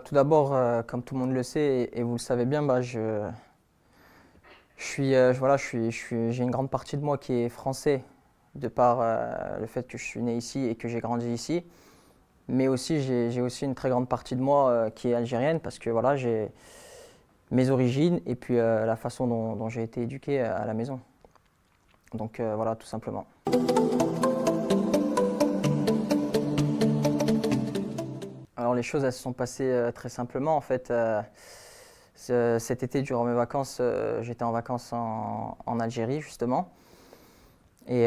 Tout d'abord, comme tout le monde le sait et vous le savez bien, je suis, voilà, j'ai une grande partie de moi qui est français, de par le fait que je suis né ici et que j'ai grandi ici. Mais aussi, j'ai aussi une très grande partie de moi qui est algérienne parce que voilà, j'ai mes origines et puis la façon dont j'ai été éduqué à la maison. Donc voilà, tout simplement. Alors les choses, elles se sont passées très simplement en fait. Cet été, durant mes vacances, j'étais en vacances en Algérie justement. Et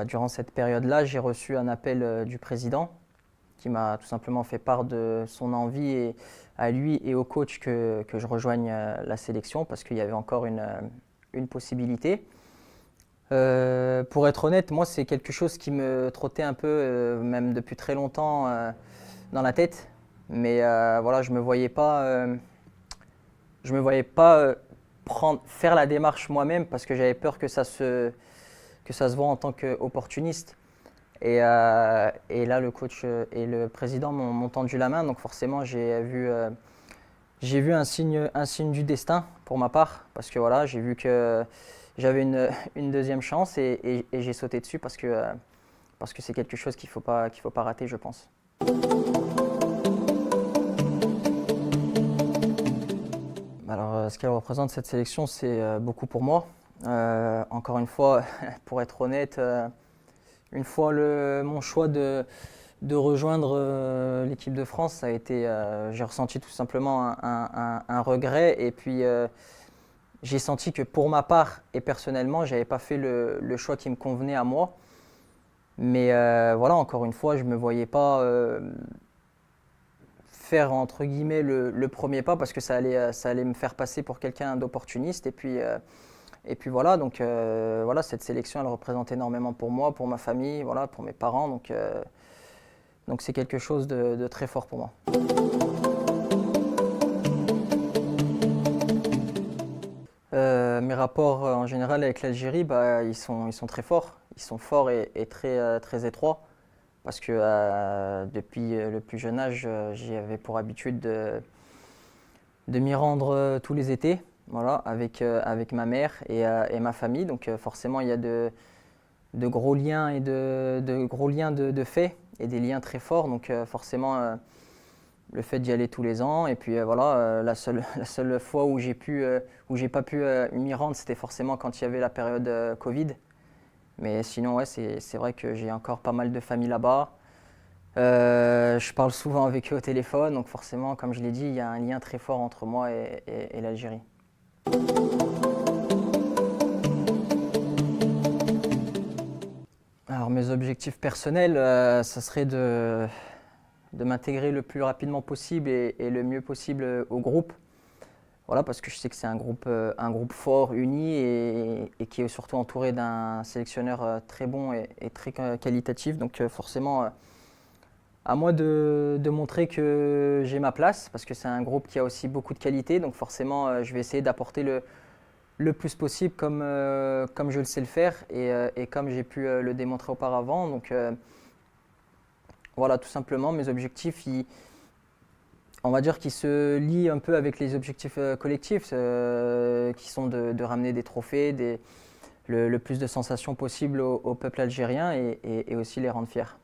durant cette période-là, j'ai reçu un appel du président qui m'a tout simplement fait part de son envie à lui et au coach que je rejoigne la sélection parce qu'il y avait encore une possibilité. Pour être honnête, moi c'est quelque chose qui me trottait un peu, même depuis très longtemps, dans la tête. Mais voilà, je me voyais pas faire la démarche moi-même parce que j'avais peur que ça se voit en tant qu'opportuniste. Et là, le coach et le président m'ont tendu la main, donc forcément, j'ai vu un signe du destin pour ma part, parce que voilà, j'ai vu que j'avais une deuxième chance et j'ai sauté dessus parce que c'est quelque chose qu'il faut pas rater, je pense. Alors, ce qu'elle représente cette sélection, c'est beaucoup pour moi. Encore une fois, pour être honnête, une fois mon choix de rejoindre l'équipe de France, j'ai ressenti tout simplement un regret. Et puis, j'ai senti que pour ma part et personnellement, j'avais pas fait le choix qui me convenait à moi. Mais voilà, encore une fois, je me voyais pas faire entre guillemets le premier pas parce que ça allait me faire passer pour quelqu'un d'opportuniste. Et puis voilà, donc voilà, cette sélection, elle représente énormément pour moi, pour ma famille, voilà, pour mes parents. Donc c'est quelque chose de très fort pour moi. Mes rapports en général avec l'Algérie, ils sont très forts. Ils sont forts et très, très étroits. Parce que depuis le plus jeune âge, j'avais pour habitude de m'y rendre tous les étés, voilà, avec ma mère et ma famille. Donc forcément, il y a de gros liens et de gros liens de fait et des liens très forts. Donc forcément, le fait d'y aller tous les ans. Et puis voilà, la seule fois où j'ai pas pu m'y rendre, c'était forcément quand il y avait la période Covid. Mais sinon, ouais, c'est vrai que j'ai encore pas mal de famille là-bas. Je parle souvent avec eux au téléphone, donc forcément, comme je l'ai dit, il y a un lien très fort entre moi et l'Algérie. Alors mes objectifs personnels, ça serait de m'intégrer le plus rapidement possible et le mieux possible au groupe. Voilà, parce que je sais que c'est un groupe fort, uni et qui est surtout entouré d'un sélectionneur très bon et très qualitatif. Donc forcément, à moi de montrer que j'ai ma place, parce que c'est un groupe qui a aussi beaucoup de qualité. Donc forcément, je vais essayer d'apporter le plus possible comme je le sais le faire et comme j'ai pu le démontrer auparavant. Donc voilà, tout simplement, mes objectifs, on va dire qu'ils se lient un peu avec les objectifs collectifs, qui sont de ramener des trophées, le plus de sensations possible au peuple algérien et aussi les rendre fiers.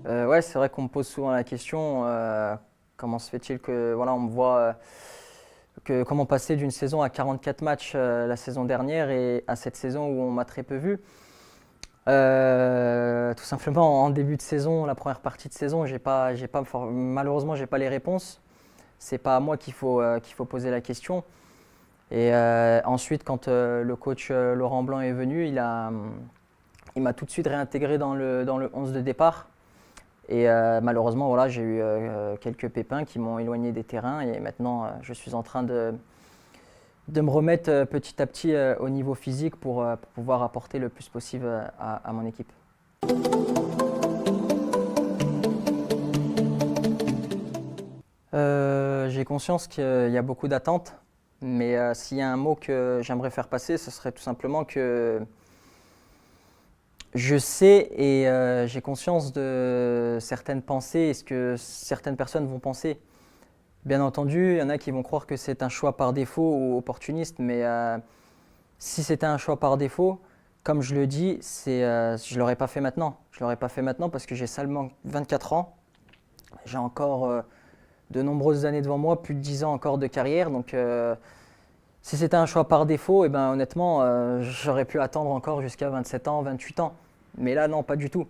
Ouais, c'est vrai qu'on me pose souvent la question, comment se fait-il que voilà, on me voit comment passer d'une saison à 44 matchs la saison dernière et à cette saison où on m'a très peu vu. Tout simplement en début de saison, la première partie de saison, malheureusement j'ai pas les réponses. C'est pas à moi qu'il faut poser la question. Et ensuite, quand le coach Laurent Blanc est venu, il m'a tout de suite réintégré dans le 11 de départ. Et malheureusement, voilà, j'ai eu quelques pépins qui m'ont éloigné des terrains et maintenant je suis en train de me remettre petit à petit au niveau physique pour pouvoir apporter le plus possible à mon équipe. J'ai conscience qu'il y a beaucoup d'attentes, mais s'il y a un mot que j'aimerais faire passer, ce serait tout simplement que Je sais et j'ai conscience de certaines pensées et ce que certaines personnes vont penser. Bien entendu, il y en a qui vont croire que c'est un choix par défaut ou opportuniste, mais si c'était un choix par défaut, comme je le dis, je ne l'aurais pas fait maintenant. Je ne l'aurais pas fait maintenant parce que j'ai seulement 24 ans. J'ai encore de nombreuses années devant moi, plus de 10 ans encore de carrière. Donc si c'était un choix par défaut, eh ben, honnêtement, j'aurais pu attendre encore jusqu'à 27 ans, 28 ans. Mais là, non, pas du tout.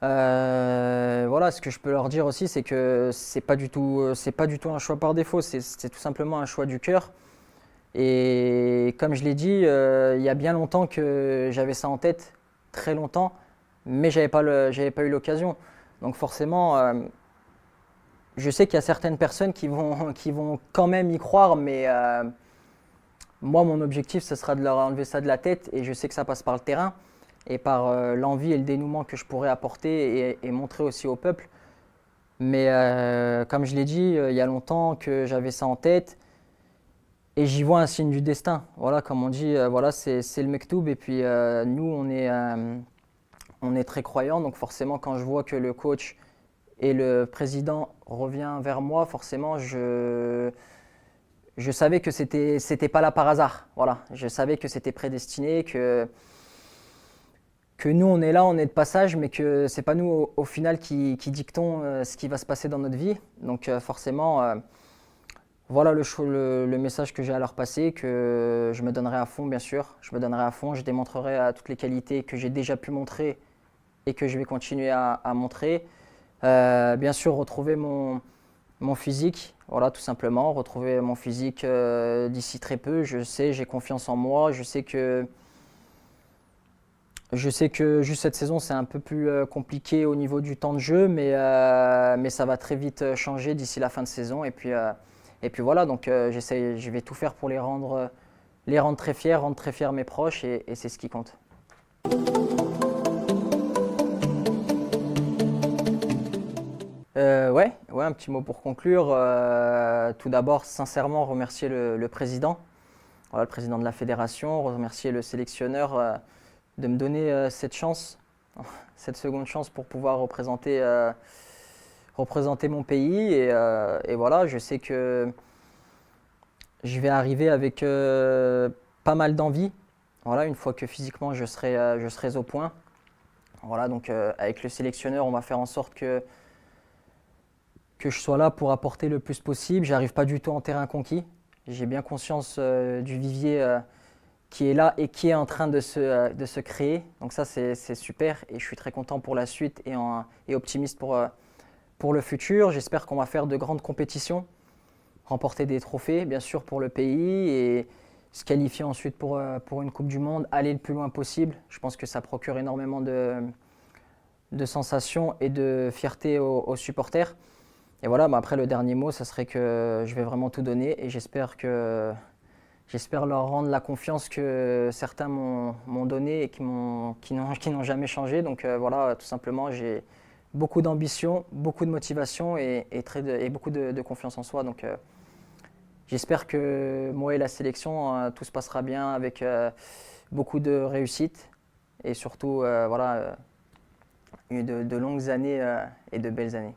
Voilà, ce que je peux leur dire aussi, c'est que c'est pas du tout un choix par défaut, c'est tout simplement un choix du cœur. Et comme je l'ai dit, il y a bien longtemps que j'avais ça en tête, très longtemps, mais j'avais pas eu l'occasion. Donc forcément, je sais qu'il y a certaines personnes qui vont quand même y croire, mais moi, mon objectif, ce sera de leur enlever ça de la tête, et je sais que ça passe par le terrain et par l'envie et le dénouement que je pourrais apporter et montrer aussi au peuple. Mais comme je l'ai dit, il y a longtemps que j'avais ça en tête et j'y vois un signe du destin. Voilà, comme on dit, voilà, c'est le mektoub. Et puis nous, on est très croyants, donc forcément, quand je vois que le coach et le président revient vers moi, forcément, je savais que c'était pas là par hasard. Voilà, je savais que c'était prédestiné, que nous on est là, on est de passage, mais que c'est pas nous au final qui dictons ce qui va se passer dans notre vie. Donc forcément, voilà le message que j'ai à leur passer, que je me donnerai à fond, bien sûr. Je me donnerai à fond, je démontrerai toutes les qualités que j'ai déjà pu montrer et que je vais continuer à montrer. Bien sûr, retrouver mon physique, voilà, tout simplement. Retrouver mon physique d'ici très peu. Je sais, j'ai confiance en moi. Je sais que juste cette saison, c'est un peu plus compliqué au niveau du temps de jeu, mais ça va très vite changer d'ici la fin de saison. Et puis voilà, donc je vais tout faire pour les rendre très fiers mes proches, et c'est ce qui compte. Ouais, un petit mot pour conclure. Tout d'abord, sincèrement, remercier le président, voilà, le président de la fédération, remercier le sélectionneur de me donner cette chance, cette seconde chance pour pouvoir représenter mon pays. Et voilà, je sais que je vais arriver avec pas mal d'envie. Voilà, une fois que physiquement je serai au point. Voilà, donc avec le sélectionneur, on va faire en sorte que je sois là pour apporter le plus possible. J'arrive pas du tout en terrain conquis. J'ai bien conscience du vivier qui est là et qui est en train de se créer. Donc ça, c'est super et je suis très content pour la suite et optimiste pour le futur. J'espère qu'on va faire de grandes compétitions, remporter des trophées, bien sûr, pour le pays et se qualifier ensuite pour une Coupe du Monde, aller le plus loin possible. Je pense que ça procure énormément de sensations et de fierté aux supporters. Et voilà, bah après le dernier mot, ça serait que je vais vraiment tout donner et j'espère leur rendre la confiance que certains m'ont donnée et qui n'ont jamais changé. Donc voilà, tout simplement, j'ai beaucoup d'ambition, beaucoup de motivation et beaucoup de confiance en soi. Donc j'espère que moi et la sélection, tout se passera bien avec beaucoup de réussite et surtout voilà, de longues années et de belles années.